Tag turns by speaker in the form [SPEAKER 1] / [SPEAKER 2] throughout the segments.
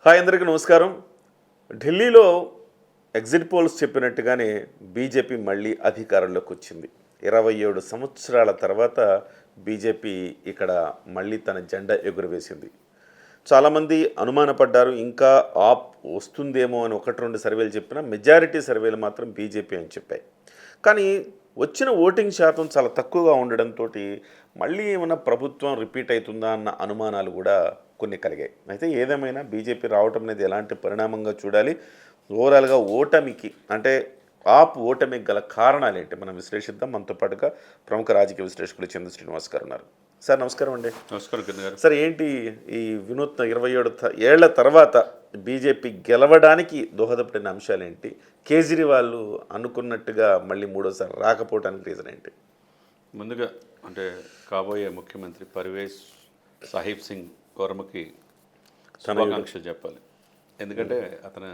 [SPEAKER 1] Hi అందరికీ నమస్కారం. ఢిల్లీలో ఎగ్జిట్ పోల్స్ చెప్పినట్టుగానే బీజేపీ మళ్ళీ అధికారంలోకి వచ్చింది. 27 సంవత్సరాల తర్వాత బీజేపీ ఇక్కడ మళ్ళీ తన జెండా ఎగురవేసింది. చాలామంది అనుమానపడ్డారు, ఇంకా ఆప్ వస్తుందేమో అని 1-2 సర్వేలు చెప్పినా మెజారిటీ సర్వేలు మాత్రం బీజేపీ అని చెప్పాయి. కానీ వచ్చిన ఓటింగ్ శాతం చాలా తక్కువగా ఉండడంతో మళ్ళీ ఏమైనా ప్రభుత్వం రిపీట్ అవుతుందా అన్న అనుమానాలు కూడా కొన్ని కలిగాయి. అయితే ఏదేమైనా బీజేపీ రావటం అనేది ఎలాంటి పరిణామంగా చూడాలి, ఓవరాల్గా ఓటమికి అంటే ఆప్ ఓటమికి గల కారణాలు ఏంటి మనం విశ్లేషిద్దాం. మనతో పాటుగా ప్రముఖ రాజకీయ విశ్లేషకులు చంద్ర శ్రీనివాస్ గారు ఉన్నారు. సార్ నమస్కారం అండి.
[SPEAKER 2] నమస్కారం కిరణ్ గారు.
[SPEAKER 1] సార్ ఏంటి ఈ వినూత్న 27 ఏళ్ల తర్వాత బీజేపీ గెలవడానికి దోహదపడిన అంశాలు ఏంటి? కేజ్రీవాల్ అనుకున్నట్టుగా మళ్ళీ మూడోసారి రాకపోవడానికి రీజన్ ఏంటి?
[SPEAKER 2] ముందుగా అంటే కాబోయే ముఖ్యమంత్రి పర్వేజ్ సాహిబ్ సింగ్ వర్మకి శుభాకాంక్షలు చెప్పాలి. ఎందుకంటే అతని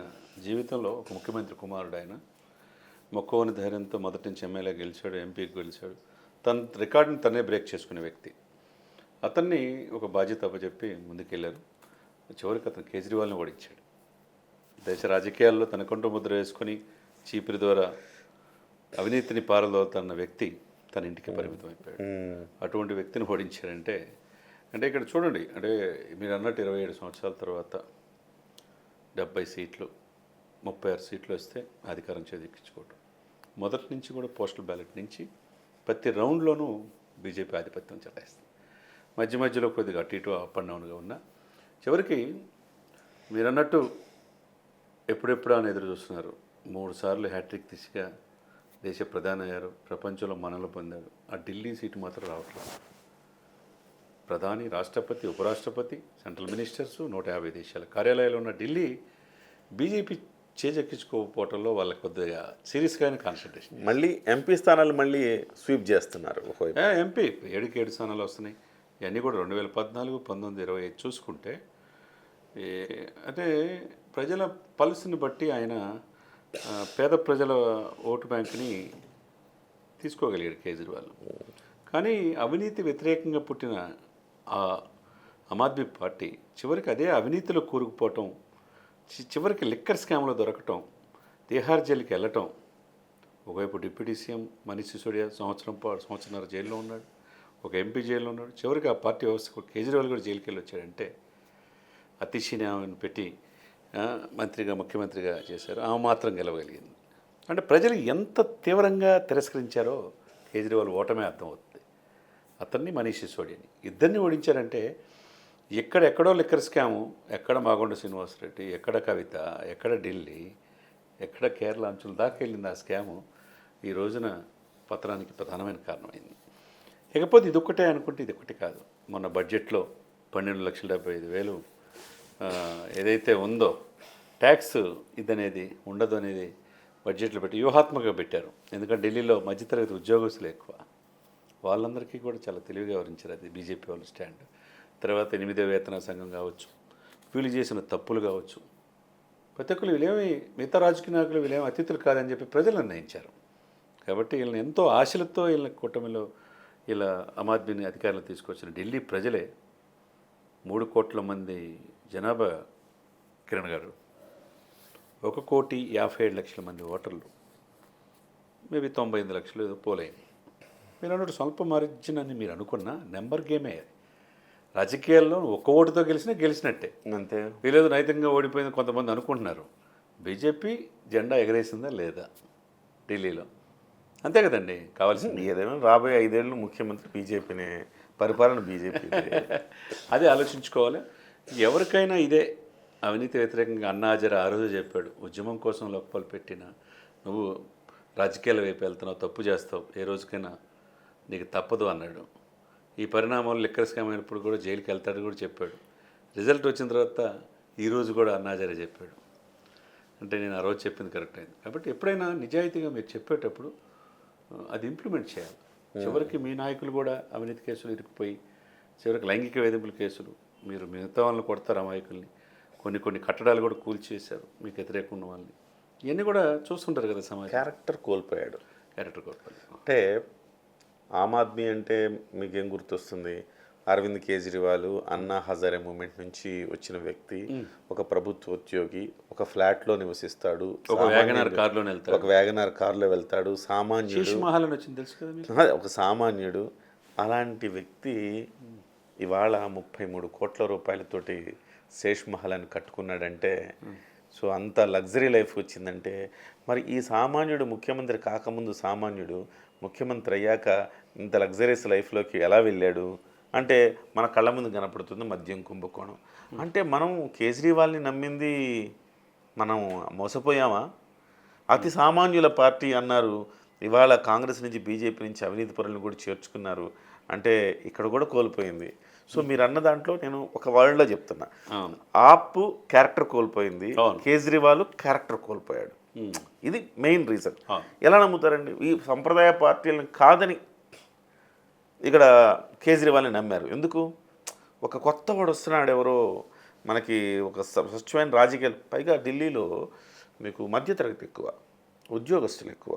[SPEAKER 2] జీవితంలో ఒక ముఖ్యమంత్రి కుమారుడు ఆయన. మొక్కవని ధైర్యంతో మొదటి నుంచి ఎమ్మెల్యే గెలిచాడు, ఎంపీకి గెలిచాడు. తన రికార్డుని తనే బ్రేక్ చేసుకునే వ్యక్తి. అతన్ని ఒక బాధ్యత అప్పచెప్పి ముందుకెళ్ళారు. చివరికి అతను కేజ్రీవాల్ని ఓడించాడు. దేశ రాజకీయాల్లో తనకంటూ ముద్ర వేసుకొని చీపిరి ద్వారా అవినీతిని పారదోలుతున్న వ్యక్తి తన ఇంటికి పరిమితం అయిపోయాడు. అటువంటి వ్యక్తిని ఓడించాడంటే అంటే ఇక్కడ చూడండి, అంటే మీరు అన్నట్టు 27 సంవత్సరాల తర్వాత 70 సీట్లు 36 సీట్లు వస్తే అధికారం చేజిక్కించుకోవటం. మొదటి నుంచి కూడా పోస్టల్ బ్యాలెట్ నుంచి ప్రతి రౌండ్లోనూ బీజేపీ ఆధిపత్యం చెలాయిస్తుంది. మధ్య మధ్యలో కొద్దిగా అటు ఇటు అప్ అండ్ డౌన్గా ఉన్న చివరికి మీరు అన్నట్టు ఎప్పుడెప్పుడు అని ఎదురు చూస్తున్నారు. 3 సార్లు హ్యాట్రిక్ దిశగా దేశ ప్రధాని అయ్యారు, ప్రపంచంలో మనలు పొందారు. ఆ ఢిల్లీ సీటు మాత్రం రావట్లేదు. ప్రధాని, రాష్ట్రపతి, ఉపరాష్ట్రపతి, సెంట్రల్ మినిస్టర్స్, 150 దేశాల కార్యాలయాలు ఉన్న ఢిల్లీ బీజేపీ చేజెక్కించుకోకపోవటంలో వాళ్ళకి కొద్దిగా సీరియస్గానే కాన్సన్ట్రేషన్.
[SPEAKER 1] మళ్ళీ ఎంపీ స్థానాలు మళ్ళీ స్వీప్ చేస్తున్నారు.
[SPEAKER 2] ఎంపీ 7 స్థానాలు వస్తున్నాయి. ఇవన్నీ కూడా 2014, 19, 25 చూసుకుంటే అంటే ప్రజల పల్స్ని బట్టి ఆయన పేద ప్రజల ఓటు బ్యాంక్ని తీసుకోగలిగాడు కేజ్రీవాల్. కానీ అవినీతి వ్యతిరేకంగా పుట్టిన ఆమ్ ఆద్మీ పార్టీ చివరికి అదే అవినీతిలో కూరుకుపోవటం, చివరికి లిక్కర్ స్కామ్లో దొరకటం, తిహార్ జైలుకి వెళ్ళటం. ఒకవైపు డిప్యూటీ సీఎం మనీష్ సిసోడియా సంవత్సరంన్నర జైల్లో ఉన్నాడు, ఒక ఎంపీ జైల్లో ఉన్నాడు. చివరికి ఆ పార్టీ వ్యవస్థ కేజ్రీవాల్ కూడా జైలుకి వెళ్ళి వచ్చాడంటే అతిశీనాన్ని పెట్టి మంత్రిగా ముఖ్యమంత్రిగా చేశారు. ఆ మాత్రం గెలవగలిగింది. అంటే ప్రజలు ఎంత తీవ్రంగా తిరస్కరించారో కేజ్రీవాల్ ఓటమే అర్థమవుతుంది. అతన్ని మనీష్ సిసోడియాని ఇద్దరిని ఓడించారంటే ఎక్కడెక్కడో లిక్కర్ స్కాము, ఎక్కడ మాగొండ శ్రీనివాసరెడ్డి, ఎక్కడ కవిత, ఎక్కడ ఢిల్లీ, ఎక్కడ కేరళ అంచుల దాకా వెళ్ళింది ఆ స్కాము. ఈ రోజున పతనానికి ప్రధానమైన కారణమైంది. ఇకపోతే ఇదొక్కటే అనుకుంటే ఇదొక్కటి కాదు. మొన్న బడ్జెట్లో 12,75,000 ఏదైతే ఉందో ట్యాక్స్ ఇదనేది ఉండదు అనేది బడ్జెట్లో పెట్టి వ్యూహాత్మకంగా పెట్టారు. ఎందుకంటే ఢిల్లీలో మధ్యతరగతి ఉద్యోగస్తులు ఎక్కువ. వాళ్ళందరికీ కూడా చాలా తెలివిగా వివరించారు అది బీజేపీ వాళ్ళు స్టాండ్. తర్వాత 8వ వేతన సంఘం కావచ్చు, వీళ్ళు చేసిన తప్పులు కావచ్చు, ప్రతి ఒక్కరు వీళ్ళేమి మిగతా రాజకీయ నాయకులు వీళ్ళేమి అతిథులు కాదని చెప్పి ప్రజలు నిర్ణయించారు. కాబట్టి వీళ్ళని ఎంతో ఆశలతో వీళ్ళ కూటమిలో ఇలా ఆమ్ ఆద్మీని అధికారులు తీసుకొచ్చిన ఢిల్లీ ప్రజలే 3 కోట్ల మంది జనాభా కిరణ్ గారు, 1,57,00,000 మంది ఓటర్లు, మేబీ 98 లక్షలు ఏదో పోలైంది. మీరు అన్నట్టు స్వల్ప మార్జిన్ అని మీరు అనుకున్న నెంబర్ గేమే. రాజకీయాల్లో ఒక్క ఓటుతో గెలిచినట్టే
[SPEAKER 1] అంతే.
[SPEAKER 2] వీలేదు నైతికంగా ఓడిపోయింది కొంతమంది అనుకుంటున్నారు. బీజేపీ జెండా ఎగరేసిందా లేదా ఢిల్లీలో? అంతే కదండి కావాల్సింది.
[SPEAKER 1] ఏదైనా రాబోయే 5 ఏళ్ళు ముఖ్యమంత్రి బీజేపీనే, పరిపాలన బీజేపీ.
[SPEAKER 2] అదే ఆలోచించుకోవాలి. ఎవరికైనా ఇదే అవినీతి వ్యతిరేకంగా అన్నా హజారే ఆ రోజు చెప్పాడు, ఉద్యమం కోసం లోపలు పెట్టిన నువ్వు రాజకీయాల వైపు వెళ్తున్నావు, తప్పు చేస్తావు, ఏ రోజుకైనా నీకు తప్పదు అన్నాడు. ఈ పరిణామాలు లిక్కర్ స్కామ్ అయినప్పుడు కూడా జైలుకి వెళ్తాడు కూడా చెప్పాడు. రిజల్ట్ వచ్చిన తర్వాత ఈరోజు కూడా అన్నా హజారే చెప్పాడు. అంటే నేను ఆ రోజు చెప్పింది కరెక్ట్ అయింది. కాబట్టి ఎప్పుడైనా నిజాయితీగా మీరు చెప్పేటప్పుడు అది ఇంప్లిమెంట్ చేయాలి. చివరికి మీ నాయకులు కూడా అవినీతి కేసులు ఇరుక్కుపోయి చివరికి లైంగిక వేధింపుల కేసులు, మీరు మిగతా వాళ్ళని కొడతారు అమాయకుల్ని, కొన్ని కట్టడాలు కూడా కూల్చేశారు మీకు వ్యతిరేకంగా ఉన్న వాళ్ళని. ఇవన్నీ కూడా చూస్తుంటారు కదా సమాజం.
[SPEAKER 1] క్యారెక్టర్ కోల్పోయాడు.
[SPEAKER 2] క్యారెక్టర్ కోల్పోయాడు.
[SPEAKER 1] అంటే ఆమ్ ఆద్మీ అంటే మీకేం గుర్తొస్తుంది? అరవింద్ కేజ్రీవాల్ అన్నా హజారే మూమెంట్ నుంచి వచ్చిన వ్యక్తి, ఒక ప్రభుత్వ ఉద్యోగి, ఒక ఫ్లాట్లో నివసిస్తాడు,
[SPEAKER 2] ఒక వ్యాగనార్ కార్లోనే వెళ్తాడు,
[SPEAKER 1] ఒక వ్యాగనార్ కారులో వెళ్తాడు, సామాన్యుడు,
[SPEAKER 2] శీష్ మహల్ అని వచ్చింది తెలుసు కదా మీకు?
[SPEAKER 1] ఒక సామాన్యుడు. అలాంటి వ్యక్తి ఇవాళ 33 కోట్ల రూపాయలతోటి శేష్ మహల్ అని కట్టుకున్నాడంటే, సో అంత లగ్జరీ లైఫ్ వచ్చిందంటే, మరి ఈ సామాన్యుడు ముఖ్యమంత్రి కాకముందు సామాన్యుడు ముఖ్యమంత్రి అయ్యాక ఇంత లగ్జరీస్ లైఫ్లోకి ఎలా వెళ్ళాడు అంటే మన కళ్ళ ముందు కనపడుతుంది మద్యం కుంభకోణం. అంటే మనం కేజ్రీవాల్ని నమ్మింది మనం మోసపోయామా? అతి సామాన్యుల పార్టీ అన్నారు, ఇవాళ కాంగ్రెస్ నుంచి బీజేపీ నుంచి అవినీతి పరులను కూడా చేర్చుకున్నారు అంటే ఇక్కడ కూడా కోల్పోయింది. సో మీరు అన్న దాంట్లో నేను ఒక వర్డ్లో చెప్తున్నా, ఆప్ క్యారెక్టర్ కోల్పోయింది, కేజ్రీవాల్ క్యారెక్టర్ కోల్పోయాడు. ఇది మెయిన్ రీజన్. ఎలా నమ్ముతారండి? ఈ సంప్రదాయ పార్టీలను కాదని ఇక్కడ కేజ్రీవాల్ని నమ్మారు. ఎందుకు? ఒక కొత్త వాడు వస్తున్నాడు, ఎవరో మనకి ఒక స్వచ్ఛమైన రాజకీయాలు. పైగా ఢిల్లీలో మీకు మధ్యతరగతి ఎక్కువ, ఉద్యోగస్తులు ఎక్కువ.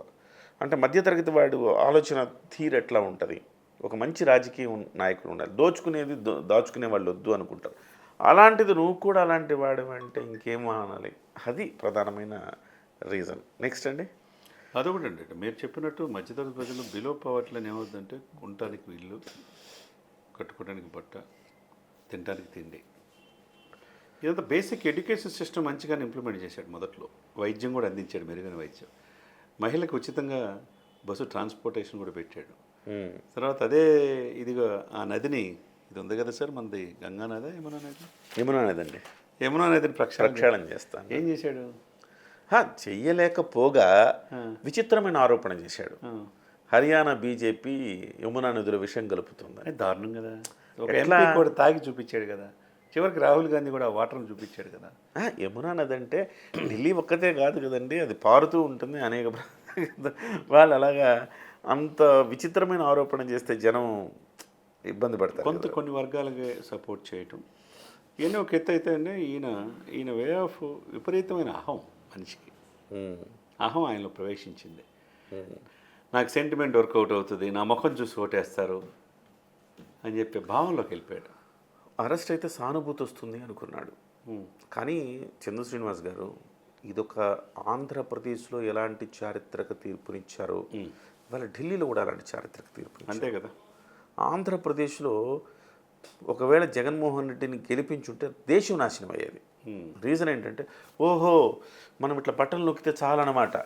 [SPEAKER 1] అంటే మధ్యతరగతి వాడు ఆలోచన తీరు ఎట్లా ఉంటుంది? ఒక మంచి రాజకీయ నాయకుడు ఉండాలి, దోచుకునేది దాచుకునే వాళ్ళు వద్దు అనుకుంటారు. అలాంటిది నువ్వు కూడా అలాంటి వాడు అంటే ఇంకేం అనాలి? అది ప్రధానమైన రీజన్. నెక్స్ట్ అండి,
[SPEAKER 2] అదొకటి అండి. మీరు చెప్పినట్టు మధ్యతరగతి ప్రజలు బిలో పవర్టీలో ఏమవుతుందంటే ఉండటానికి ఇల్లు, కట్టుకోవడానికి బట్ట, తినడానికి తిండి, ఇదంతా బేసిక్ ఎడ్యుకేషన్ సిస్టమ్ మంచిగానే ఇంప్లిమెంట్ చేశాడు. మొదట్లో వైద్యం కూడా అందించాడు, మెరుగైన వైద్యం. మహిళలకు ఉచితంగా బస్సు ట్రాన్స్పోర్టేషన్ కూడా పెట్టాడు. తర్వాత అదే ఇదిగా ఆ నదిని, ఇది ఉంది కదా సార్ మనది గంగా నది, యమునా నది,
[SPEAKER 1] యమునా నది అండి,
[SPEAKER 2] యమునా నదిని ప్రక్షాళన
[SPEAKER 1] చేస్తాను.
[SPEAKER 2] ఏం చేశాడు?
[SPEAKER 1] చెయ్యలేకపోగా విచిత్రమైన ఆరోపణ చేశాడు. హర్యానా బీజేపీ యమునా నదిలో విషయం కలుపుతుంది.
[SPEAKER 2] దారుణం కదా. ఒక ఎంపీ కూడా తాగి చూపించాడు కదా, చివరికి రాహుల్ గాంధీ కూడా వాటర్ని చూపించాడు కదా.
[SPEAKER 1] యమునా నది అంటే ఢిల్లీ ఒక్కతే కాదు కదండి, అది పారుతూ ఉంటుంది అనేక వాళ్ళు అలాగా అంత విచిత్రమైన ఆరోపణ చేస్తే జనం ఇబ్బంది పడతారు.
[SPEAKER 2] కొన్ని వర్గాలకి సపోర్ట్ చేయటం ఇవన్నీ ఒక ఎత్తు అయితే అండి. ఈయన వే ఆఫ్ విపరీతమైన అహం, మనిషికి అహం ఆయనలో ప్రవేశించింది. నాకు సెంటిమెంట్ వర్కౌట్ అవుతుంది, నా ముఖం చూసి ఓటేస్తారు అని చెప్పే భావంలోకి వెళ్ళిపోయాడు.
[SPEAKER 1] అరెస్ట్ అయితే సానుభూతి వస్తుంది అనుకున్నాడు. కానీ చందు శ్రీనివాస్ గారు, ఇదొక ఆంధ్రప్రదేశ్లో ఎలాంటి చారిత్రక తీర్పునిచ్చారో ఇవాళ ఢిల్లీలో కూడా అలాంటి చారిత్రక తీర్పు.
[SPEAKER 2] అంతే కదా.
[SPEAKER 1] ఆంధ్రప్రదేశ్లో ఒకవేళ జగన్మోహన్ రెడ్డిని గెలిపించుంటే దేశం నాశనం అయ్యేది. రీజన్ ఏంటంటే, ఓహో మనం ఇట్లా బట్టలు నొక్కితే చాలన్నమాట,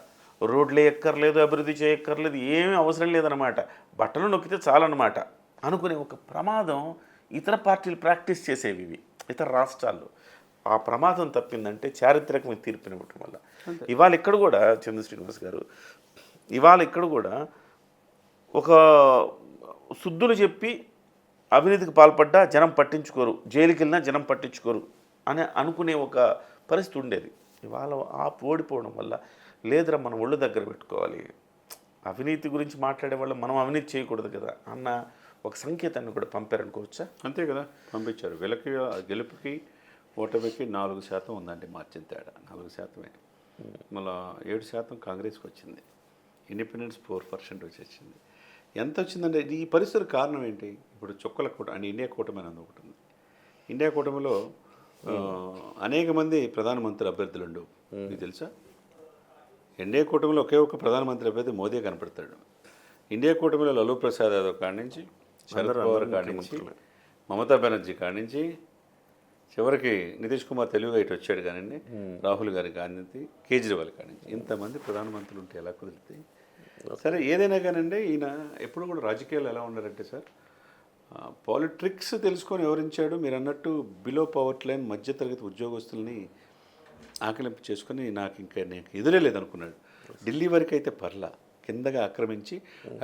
[SPEAKER 1] రోడ్లే ఎక్కర్లేదు, అభివృద్ధి చేయక్కర్లేదు, ఏమీ అవసరం లేదన్నమాట, బట్టలు నొక్కితే చాలన్నమాట అనుకునే ఒక ప్రమాదం ఇతర పార్టీలు ప్రాక్టీస్ చేసేవి ఇవి ఇతర రాష్ట్రాల్లో. ఆ ప్రమాదం తప్పిందంటే చారిత్రకమైన తీర్పునివ్వటం వల్ల. ఇవాళ ఇక్కడ కూడా చంద్ర శ్రీనివాస్ గారు, ఇవాళ ఇక్కడ కూడా ఒక శుద్ధులు చెప్పి అవినీతికి పాల్పడ్డా జనం పట్టించుకోరు, జైలుకి వెళ్ళినా జనం పట్టించుకోరు అని అనుకునే ఒక పరిస్థితి ఉండేది. ఇవాళ ఆ ఓడిపోవడం వల్ల లేదురా మనం ఒళ్ళు దగ్గర పెట్టుకోవాలి, అవినీతి గురించి మాట్లాడే వాళ్ళు మనం అవినీతి చేయకూడదు కదా అన్న ఒక సంకేతాన్ని కూడా పంపారనుకోవచ్చా?
[SPEAKER 2] అంతే కదా, పంపించారు. గెలుపుకి ఓటమికి 4% ఉందండి మార్జిన్ తేడా, 4%. మళ్ళీ 7% కాంగ్రెస్కి వచ్చింది, ఇండిపెండెన్స్ 4% వచ్చేసింది. ఎంత వచ్చిందంటే ఈ పరిస్థితుల కారణం ఏంటి? ఇప్పుడు చుక్కల కూటమి అంటే ఇండియా కూటమి అనేది ఒకటి ఉంది. ఇండియా కూటమిలో అనేక మంది ప్రధానమంత్రి అభ్యర్థులు ఉండవు, మీకు తెలుసా? ఇండియా కూటమిలో ఒకే ఒక ప్రధానమంత్రి అభ్యర్థి మోదీ కనపడతాడు. ఇండియా కూటమిలో లలూ ప్రసాద్ యాదవ్ కాడి నుంచి, శరద్ పవార్ కాడి నుంచి, మమతా బెనర్జీ కాడి నుంచి, చివరికి నితీష్ కుమార్ తెలుగుగా ఇటు వచ్చాడు కానివ్వండి, రాహుల్ గారి కానివ్వండి, కేజ్రీవాల్ కానివ్వండి, ఇంతమంది ప్రధానమంత్రులు ఉంటే ఎలా కుదిరితే? సరే ఏదైనా కానివ్వండి, ఈయన ఎప్పుడు కూడా రాజకీయాలు ఎలా ఉన్నారంటే సార్, పాలిటిక్స్ తెలుసుకొని వివరించాడు. మీరు అన్నట్టు బిలో పవర్టీ లైన్ మధ్యతరగతి ఉద్యోగస్తుల్ని ఆకలింపు చేసుకొని నాకు ఎదురే లేదనుకున్నాడు. ఢిల్లీ వరకు అయితే పర్లా, కిందగా ఆక్రమించి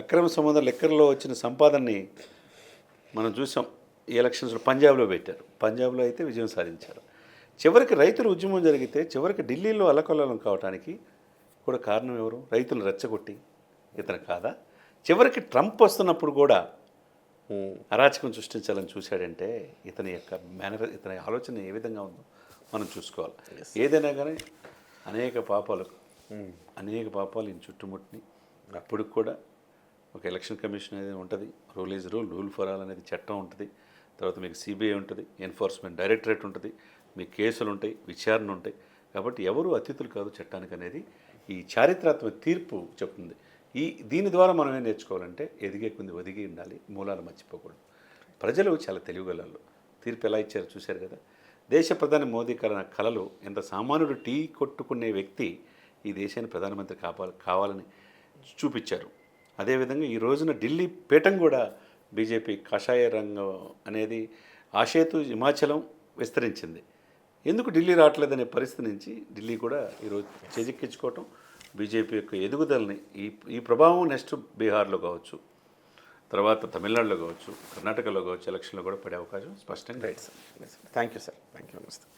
[SPEAKER 2] అక్రమ సంబంధం లెక్కల్లో వచ్చిన సంపాదనని మనం చూసాం. ఈ ఎలక్షన్స్లో పంజాబ్లో పెట్టారు, పంజాబ్లో అయితే విజయం సాధించారు. చివరికి రైతుల ఉద్యమం జరిగితే చివరికి ఢిల్లీలో అల్లకొల్లం కావడానికి కూడా కారణం ఎవరు? రైతులు రెచ్చగొట్టి ఇతను కాదా? చివరికి ట్రంప్ వస్తున్నప్పుడు కూడా అరాచకం సృష్టించాలని చూశాడంటే ఇతని యొక్క ఇతని ఆలోచన ఏ విధంగా ఉందో మనం చూసుకోవాలి. ఏదైనా కానీ అనేక పాపాలు ఈయన చుట్టుముట్టిని. అప్పుడు కూడా ఒక ఎలక్షన్ కమిషన్ అనేది ఉంటుంది, rule is rule, rule for all అనేది చట్టం ఉంటుంది. తర్వాత మీకు సిబిఐ ఉంటుంది, ఎన్ఫోర్స్మెంట్ డైరెక్టరేట్ ఉంటుంది, మీ కేసులు ఉంటాయి, విచారణ ఉంటాయి. కాబట్టి ఎవరు అతిథులు కాదు చట్టానికి అనేది ఈ చారిత్రాత్మక తీర్పు చెప్తుంది. దీని ద్వారా మనం ఏం నేర్చుకోవాలంటే ఎదిగే కొంది ఒదిగి ఉండాలి, మూలాలు మర్చిపోకూడదు. ప్రజలు చాలా తెలివిగలరు. తీర్పు ఎలా ఇచ్చారో చూశారు కదా. దేశ ప్రధాని మోదీ కలలు ఎంత సామాన్యుడు టీ కొట్టుకునే వ్యక్తి ఈ దేశాన్ని ప్రధానమంత్రి కావాలని చూపించారు. అదేవిధంగా ఈ రోజున ఢిల్లీ పీఠం కూడా బీజేపీ కాషాయ రంగం అనేది ఆషేతు హిమాచలం విస్తరించింది. ఎందుకు ఢిల్లీ రావట్లేదనే పరిస్థితి నుంచి ఢిల్లీ కూడా ఈరోజు చేజిక్కించుకోవటం, బీజేపీ యొక్క ఎదుగుదలని ఈ ప్రభావం నెక్స్ట్ బీహార్లో కావచ్చు, తర్వాత తమిళనాడులో కావచ్చు, కర్ణాటకలో కావచ్చు, ఎలక్షన్లో కూడా పడే అవకాశం స్పష్టంగా.
[SPEAKER 1] Right sir. Thank you sir. Thank you. నమస్తే.